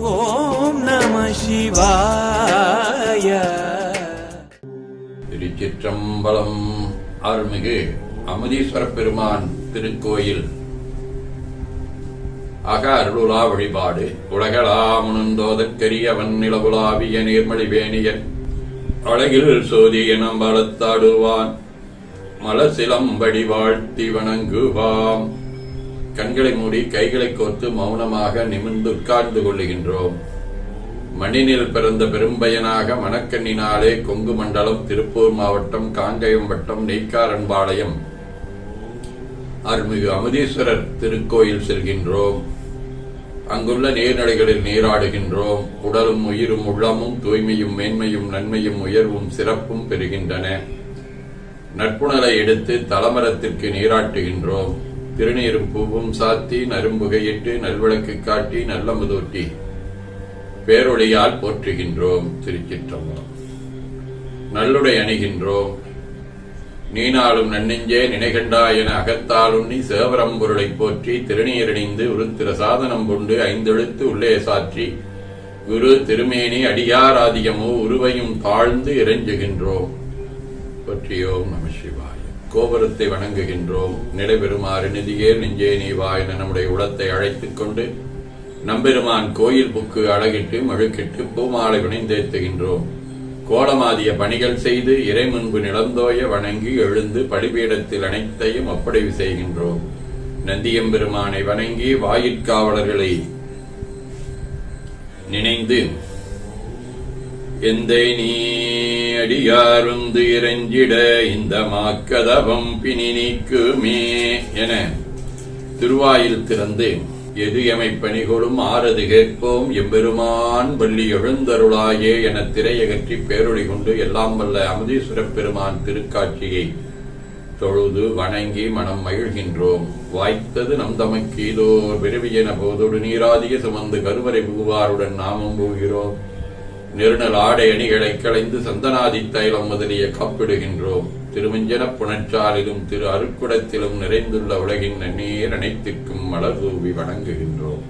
ஓம் நம சிவாய. திருச்சிற்றம்பலம். அருள்மிகு அமுதீஸ்வர பெருமான் திருக்கோயில் அக அருளுலா வழிபாடு. உலகளாமுனந்தோதற்கரியவன் நிலவுலாவிய நீர்மொழி வேணியன் அழகில் சோதிய நம்பலத்தாடுவான் மலசிலம்படி வாழ்த்தி வணங்குவாம். கண்களை மூடி கைகளை கோர்த்து மௌனமாக நிமிர்ந்து உட்கார்ந்து கொள்ளுகின்றோம். மண்ணினில் பிறந்த பெரும்பயனாக மணக்கண்ணினாலே கொங்கு மண்டலம், திருப்பூர் மாவட்டம், காங்கயம் வட்டம், நெய்க்காரன்பாளையம் அருள்மிகு அமுதீஸ்வரர் திருக்கோயில் செல்கின்றோம். அங்குள்ள நீர்நிலைகளில் நீராடுகின்றோம். உடலும் உயிரும் உள்ளமும் தூய்மையும் மேன்மையும் நன்மையும் உயர்வும் சிறப்பும் பெறுகின்றன. நட்புணலை எடுத்து தலமரத்திற்கு நீராட்டுகின்றோம். திருநீரும் பூவும் சாத்தி நரும்புகையிட்டு நல்விளக்கு காட்டி நல்ல முதூட்டி பேரொழியால் போற்றுகின்றோம். திருச்சிற்றம்பலம். நல்லுடை அணிகின்றோம். நீனாலும் நன்னெஞ்சே நினைகண்டா என அகத்தாலுண்ணி சேவரம்பொருளை போற்றி திருநீரணிந்து உருத்திர சாதனம் கொண்டு ஐந்தெழுத்து உள்ளே சாற்றி குரு திருமேனி அடியாராதியமோ உருவையும் தாழ்ந்து இறைஞ்சுகின்றோம். போற்றியோம் நம சிவாய. கோபுரத்தை வணங்குகின்றோம். நிலைபெறுமாறு நிதியே நெஞ்சே நீவாய் என நம்முடைய உளத்தை அழைத்துக் கொண்டு நம்பெருமான் கோயில் புக்கு அழகிட்டு மழுக்கிட்டு பூமாலை வினைந்தேத்துகின்றோம். கோலமாதிய பணிகள் செய்து இறை முன்பு நிலந்தோய வணங்கி எழுந்து பலிபீடத்தில் அனைத்தையும் ஒப்படைவு செய்கின்றோம். நந்தியம்பெருமானை வணங்கி வாயிற்காவலர்களை நினைந்து எந்தை நீ அடியாருந்து இறைஞ்சிட இந்த மாக்கதவம் பிணி நீக்குமே என திருவாயில் திறந்து எது எமை பணிகொடும் ஆறது கேட்போம் எம்பெருமான் வள்ளி எழுந்தருளாயே என திரையகற்றி பேரொழி கொண்டு எல்லாம் வல்ல அமுதீஸ்வர பெருமான் திருக்காட்சியை தொழுது வணங்கி மனம் மகிழ்கின்றோம். வாய்த்தது நம் தமக்கீதோர் விருவியன போதோடு நீராதிய சுமந்து கருவறை புகுவாருடன் நாமும் போகிறோம். நெருநல் ஆடை அணிகளை களைந்து சந்தனாதி தைலம் முதலிய காப்பிடுகின்றோம். திருமஞ்சன புணர்ச்சாலிலும் திரு அருக்குடத்திலும் நிறைந்துள்ள உலகின் நன்னீர் அனைத்திற்கும் மலர் தூவி வணங்குகின்றோம்.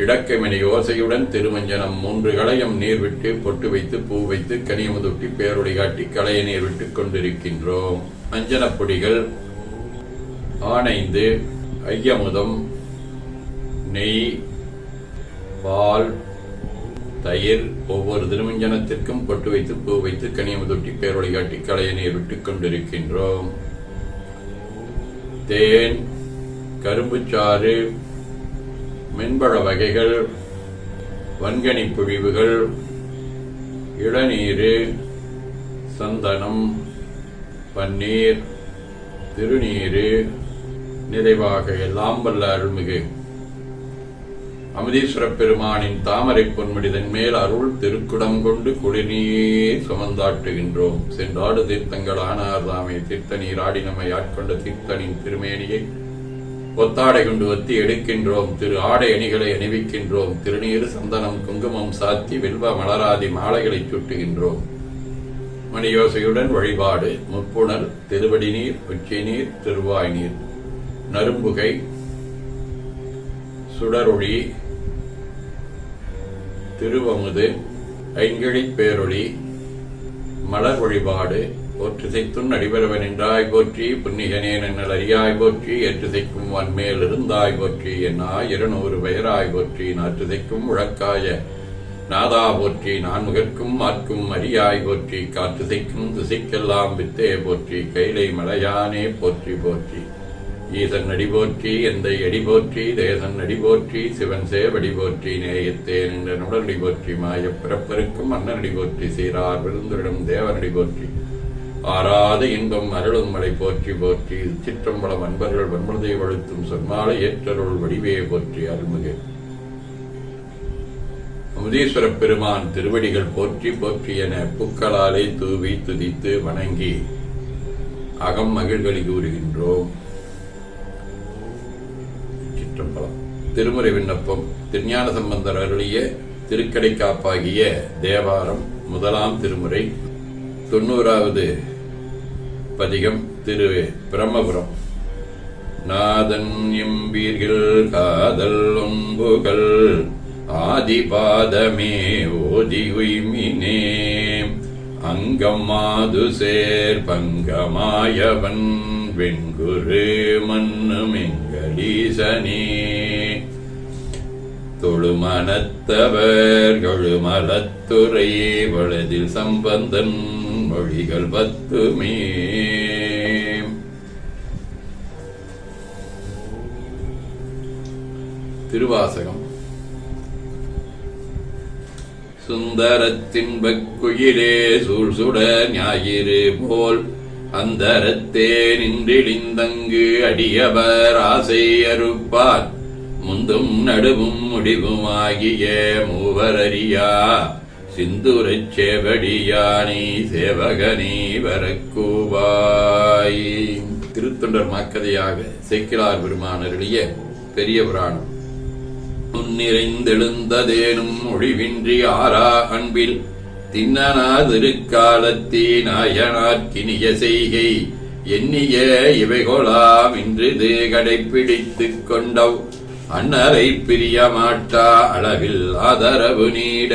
இடக்கைமணி ஓசையுடன் திருமஞ்சனம் 3 களையம் நீர் விட்டு பொட்டு வைத்து பூ வைத்து கனியமுதுட்டி பேரொளி காட்டி களைய நீர் விட்டுக் கொண்டிருக்கின்றோம். அஞ்சனப்பொடிகள், ஆனைந்து, ஐயமுதம், நெய், பால், தயிர் ஒவ்வொரு திருமஞ்சனத்திற்கும் பொட்டு வைத்து பூ வைத்து கனியமுதொட்டி பேரொளி காட்டி களைய நீர் விட்டுக் கொண்டிருக்கின்றோம். தேன், கரும்புச்சாறு, மென்பழ வகைகள், வன்கனி புழிவுகள், இளநீர், சந்தனம், பன்னீர், திருநீரு, நிறைவாக எல்லாம் வல்ல அருள்மிகு அமுதீஸ்வர பெருமானின் தாமரை பொன்முடிதன் மேல் அருள் திருக்குடம் கொண்டு குடிநீர் சுமந்தாட்டுகின்றோம். சென்றாடு தீர்த்தங்கள் ஆனார் தாமே தீர்த்த நீர் ஆடி நம்மை ஆட்கொண்ட தீர்த்தனின் திருமேனியை ஒத்தாடை கொண்டு ஒத்தி எடுக்கின்றோம். திரு ஆடை அணிகளை அணிவிக்கின்றோம். திருநீர், சந்தனம், குங்குமம் சாத்தி வெல்வ மலராதி மாலைகளை சுட்டுகின்றோம். மணியோசையுடன் வழிபாடு. முப்புணல், திருவடி நீர், உச்சி நீர், திருவாய் நீர், நரும்புகை, சுடரொளி, திருவமுது, ஐங்கிழிப் பேரொளி, மலர் வழிபாடு. போற்றுசைத்துன் அடிபரவன் என்றாய் போற்றி, புன்னிகனேன் என்னல் அறியாய் போற்றி, ஏற்றுசைக்கும் வன்மேல் இருந்தாய் போற்றி, என்னா 200 வயராய் போற்றி, நாற்றுசைக்கும் முழக்காய நாதா போற்றி, நான் முகர்க்கும் மார்க்கும் அறியாய் போற்றி, காற்றுசைக்கும் திசைக்கெல்லாம் வித்தே போற்றி, கைலை மலையானே போற்றி போற்றி. ஈசன் அடி போற்றி, எந்தை அடி போற்றி, தேசன் அடி போற்றி, சிவன் சேவடி போற்றி, நேயத்தே நின்ற நுடனடி போற்றி, மாயப் பிறப்பருக்கும் அண்ணனடி போற்றி, சீரார் விருந்துரிடம் தேவனடி போற்றி, ஆறாத இன்பம் அருளும் மலை போற்றி போற்றி. சிற்றம்பலம் அன்பர்கள் வன்மதை வழுத்தும் சொன்மாலை ஏற்றருள் வடிவே போற்றி. அருள்மிகு அமுதீஸ்வர பெருமான் திருவடிகள் போற்றி போற்றி என பூக்களாலே தூவி துதித்து வணங்கி அகம் மகிழ்களி கூறுகின்றோம். திருமுறை விண்ணப்பம். திருஞான சம்பந்தர் அருளிய திருக்கடை காப்பாகிய தேவாரம் 1ஆம் திருமுறை 90வது பதிகம். திரு பிரம்மபுரம் நாதன் எம்பீர்கள் காதல் ஒன்புகள் ஆதிபாதமே ஓதி உய்மினே அங்கம் மாது சேர் பங்கமாயவன் வெண்குரு மன்னுமெங்களீசனே தொழுமனத்தவர் கொழுமலத்துறை வலதில் சம்பந்தன் மொழிகள் 10மே திருவாசகம். சுந்தரத்தின் பக்குயிலே சூழ்சுட ஞாயிறு போல் அந்தரத்தே நின்றிழிந்தங்கு அடியவர் ஆசை அறுப்பார் முந்தும் நடுவும் முடிவுமாகிய மூவரறியா சிந்துரச் சேவடியானி சேவகனி வரக்கூவாய். திருத்தொண்டர் மாக்கதையாக சேக்கிழார் பெருமானருடைய பெரிய புராணம். முன்னிறைந்தெழுந்ததேனும் ஒழிவின்றி ஆரா அன்பில் தின்னனா திருக்காலத்தின் நாயனார்க்கினிய செய்கை எண்ணிய இவைகொலாம் இன்றிது கடைப்பிடித்துக் கொண்டவ் அன்னரை பிரிய மாட்டா அளவில் ஆதரவு நீட.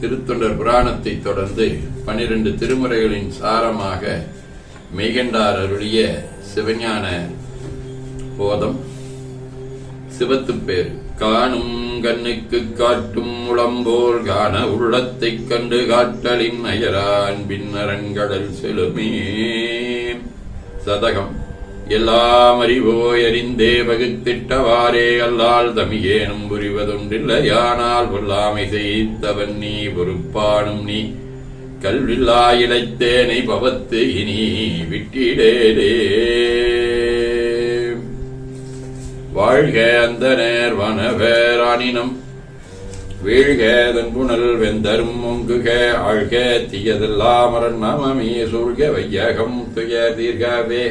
திருத்தொண்டர் புராணத்தை தொடர்ந்து 12 திருமுறைகளின் சாரமாக மெய்கண்டார் அருளிய சிவஞான போதம். சிவத்துப்பேர். காணும் கண்ணுக்கு காட்டும் உளம்போல் காண உள்ளத்தைக் கண்டு காட்டலின் அயரான் பின்னரங்கடல் செலுமே. சதகம். எல்லாம் அறிவோய் அறிந்தே வகுத்திட்டவாறே அல்லால் தமியேனும் புரிவதொன்றில்லையானால் பொல்லாமை செய்தவன் நீ பொறுப்பானும் நீ கல்வில்லா இழைத்தேனை பவத்து இனி விட்டிடேடே. வாழ்க அந்த நேர் வனவேரானினம் வீழ்க தன்புணல் வெந்தரும் ஒங்குக ஆழ்க தீயதெல்லாம் நாமமே சூழ்க வையகம் துய தீர்கவே.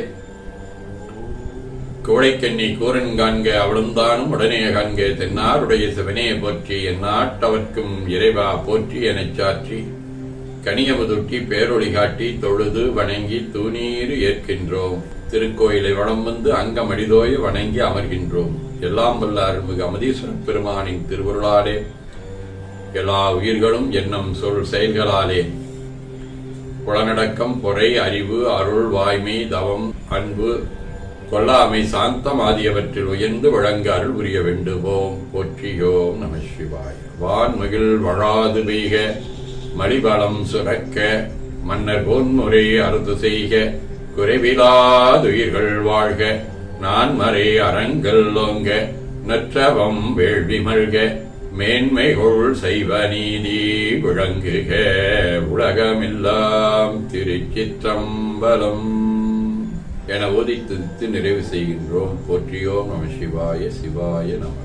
கோடைக்கண்ணி கூரன் காண்க அவளுந்தானும் உடனே காண்க தென்னாருடைய சிவனே போற்றி எந்நாட்டவர்க்கும் இறைவா போற்றி எனச் சாற்றி கனியமுதுட்டி பேரொளி காட்டி தொழுது வணங்கி தூணீறு ஏற்கின்றோம். திருக்கோயிலை வளம் வந்து அங்கமடிதோய வணங்கி அமர்கின்றோம். எல்லாம் வல்ல அருள்மிகு அமதீஸ்வர பெருமானின் திருவருளாலே எல்லா உயிர்களும் எண்ணம் சொல் செயல்களாலே புலனடக்கம் பொறை அறிவு அருள் வாய்மை தவம் அன்பு கொல்லாமை சாந்தம் ஆகியவற்றில் உயர்ந்து வழங்க அருள் புரிய வேண்டுவோம். போற்றியோம் நம சிவாய. வான்மகிழ் வழாது பெய்க மலிபலம் சுரக்க மன்னர் போன்முறை அறுது செய்க குறைவிலாதுயிர்கள் வாழ்க நான்மறை அறங்கள் ஓங்க நற்றவம் வேள்வி மல்க மேன்மைகொள் செய்வ நீதி விளங்குக உலகமெல்லாம். திருச்சிற்றம்பலம் என ஓதித்து நிறைவு செய்கின்றோம். போற்றியோம் நம சிவாய. சிவாய நம.